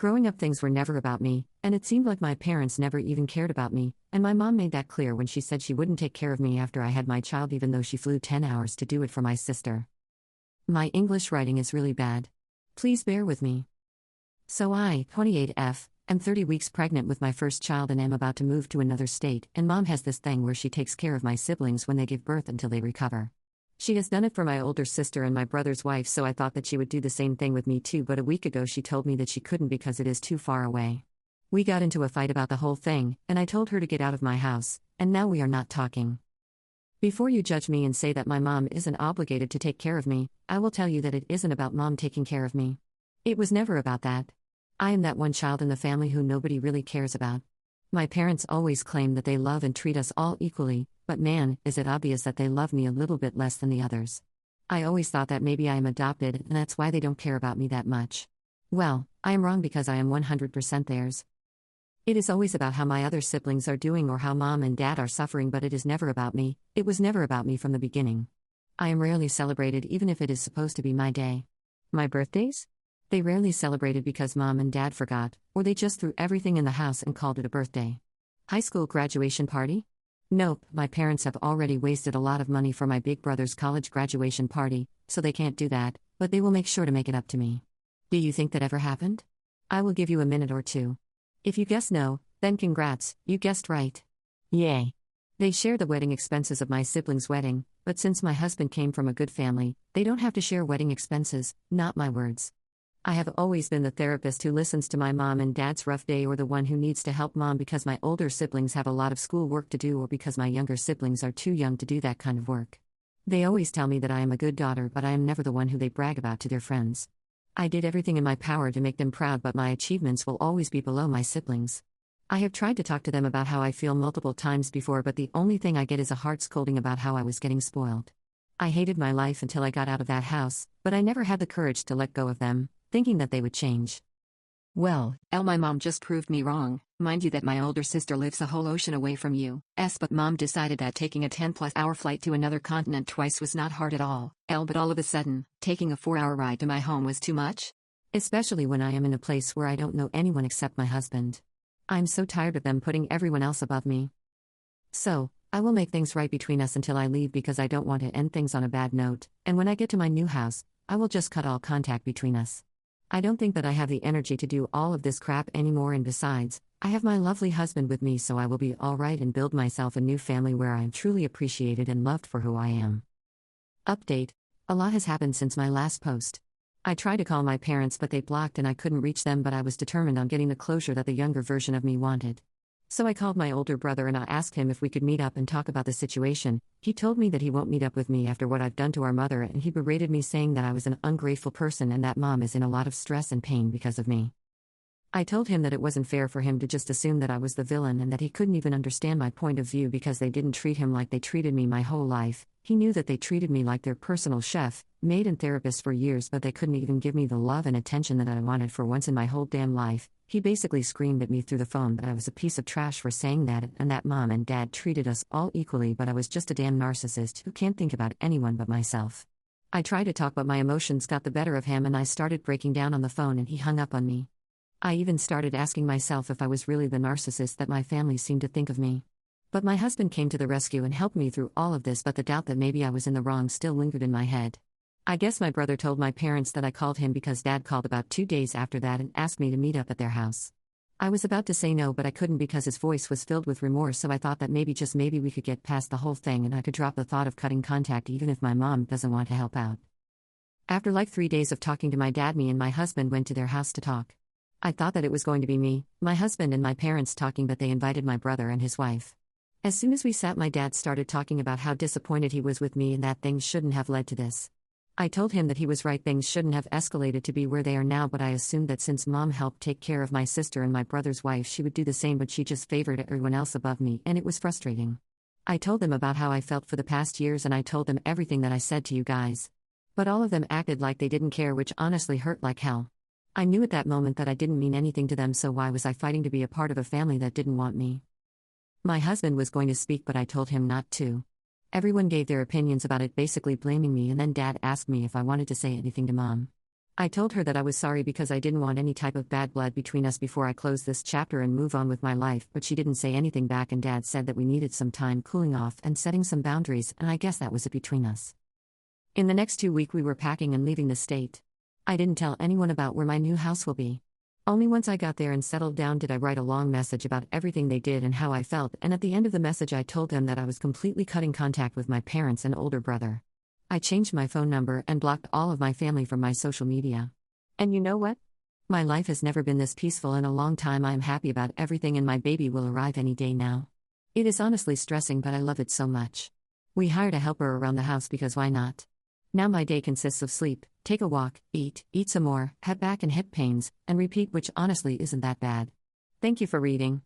Growing up, things were never about me, and it seemed like my parents never even cared about me, and my mom made that clear when she said she wouldn't take care of me after I had my child, even though she flew 10 hours to do it for my sister. My English writing is really bad. Please bear with me. So I, 28F, am 30 weeks pregnant with my first child and am about to move to another state, and mom has this thing where she takes care of my siblings when they give birth until they recover. She has done it for my older sister and my brother's wife, so I thought that she would do the same thing with me too, but a week ago she told me that she couldn't because it is too far away. We got into a fight about the whole thing, and I told her to get out of my house, and now we are not talking. Before you judge me and say that my mom isn't obligated to take care of me, I will tell you that it isn't about mom taking care of me. It was never about that. I am that one child in the family who nobody really cares about. My parents always claim that they love and treat us all equally, but man, is it obvious that they love me a little bit less than the others. I always thought that maybe I am adopted and that's why they don't care about me that much. Well, I am wrong because I am 100% theirs. It is always about how my other siblings are doing or how mom and dad are suffering, but it is never about me. It was never about me from the beginning. I am rarely celebrated even if it is supposed to be my day. My birthdays? They rarely celebrated because mom and dad forgot, or they just threw everything in the house and called it a birthday. High school graduation party? Nope, my parents have already wasted a lot of money for my big brother's college graduation party, so they can't do that, but they will make sure to make it up to me. Do you think that ever happened? I will give you a minute or two. If you guess no, then congrats, you guessed right. Yay. They share the wedding expenses of my siblings' wedding, but since my husband came from a good family, they don't have to share wedding expenses, not my words. I have always been the therapist who listens to my mom and dad's rough day, or the one who needs to help mom because my older siblings have a lot of school work to do or because my younger siblings are too young to do that kind of work. They always tell me that I am a good daughter, but I am never the one who they brag about to their friends. I did everything in my power to make them proud, but my achievements will always be below my siblings. I have tried to talk to them about how I feel multiple times before, but the only thing I get is a hard scolding about how I was getting spoiled. I hated my life until I got out of that house, but I never had the courage to let go of them, thinking that they would change. Well, my mom just proved me wrong. Mind you that my older sister lives a whole ocean away from you, but mom decided that taking a 10+ hour flight to another continent twice was not hard at all, but all of a sudden, taking a 4-hour ride to my home was too much? Especially when I am in a place where I don't know anyone except my husband. I'm so tired of them putting everyone else above me. So, I will make things right between us until I leave because I don't want to end things on a bad note, and when I get to my new house, I will just cut all contact between us. I don't think that I have the energy to do all of this crap anymore, and besides, I have my lovely husband with me, so I will be alright and build myself a new family where I am truly appreciated and loved for who I am. Update: a lot has happened since my last post. I tried to call my parents but they blocked and I couldn't reach them, but I was determined on getting the closure that the younger version of me wanted. So I called my older brother and I asked him if we could meet up and talk about the situation. He told me that he won't meet up with me after what I've done to our mother, and he berated me saying that I was an ungrateful person and that mom is in a lot of stress and pain because of me. I told him that it wasn't fair for him to just assume that I was the villain and that he couldn't even understand my point of view because they didn't treat him like they treated me my whole life. He knew that they treated me like their personal chef, maid and therapist for years, but they couldn't even give me the love and attention that I wanted for once in my whole damn life. He basically screamed at me through the phone that I was a piece of trash for saying that and that mom and dad treated us all equally, but I was just a damn narcissist who can't think about anyone but myself. I tried to talk, but my emotions got the better of him and I started breaking down on the phone and he hung up on me. I even started asking myself if I was really the narcissist that my family seemed to think of me. But my husband came to the rescue and helped me through all of this, but the doubt that maybe I was in the wrong still lingered in my head. I guess my brother told my parents that I called him because dad called about 2 days after that and asked me to meet up at their house. I was about to say no, but I couldn't because his voice was filled with remorse, so I thought that maybe, just maybe, we could get past the whole thing and I could drop the thought of cutting contact even if my mom doesn't want to help out. After like 3 days of talking to my dad, me and my husband went to their house to talk. I thought that it was going to be me, my husband and my parents talking, but they invited my brother and his wife. As soon as we sat, my dad started talking about how disappointed he was with me and that things shouldn't have led to this. I told him that he was right, things shouldn't have escalated to be where they are now, but I assumed that since mom helped take care of my sister and my brother's wife, she would do the same, but she just favored everyone else above me, and it was frustrating. I told them about how I felt for the past years and I told them everything that I said to you guys. But all of them acted like they didn't care, which honestly hurt like hell. I knew at that moment that I didn't mean anything to them, so why was I fighting to be a part of a family that didn't want me? My husband was going to speak, but I told him not to. Everyone gave their opinions about it, basically blaming me, and then dad asked me if I wanted to say anything to mom. I told her that I was sorry because I didn't want any type of bad blood between us before I closed this chapter and move on with my life, but she didn't say anything back, and Dad said that we needed some time cooling off and setting some boundaries, and I guess that was it between us. In the next 2 weeks we were packing and leaving the state. I didn't tell anyone about where my new house will be. Only once I got there and settled down did I write a long message about everything they did and how I felt, and at the end of the message I told them that I was completely cutting contact with my parents and older brother. I changed my phone number and blocked all of my family from my social media. And you know what? My life has never been this peaceful in a long time. I am happy about everything, and my baby will arrive any day now. It is honestly stressing, but I love it so much. We hired a helper around the house because why not? Now my day consists of sleep, take a walk, eat some more, have back and hip pains, and repeat, which honestly isn't that bad. Thank you for reading.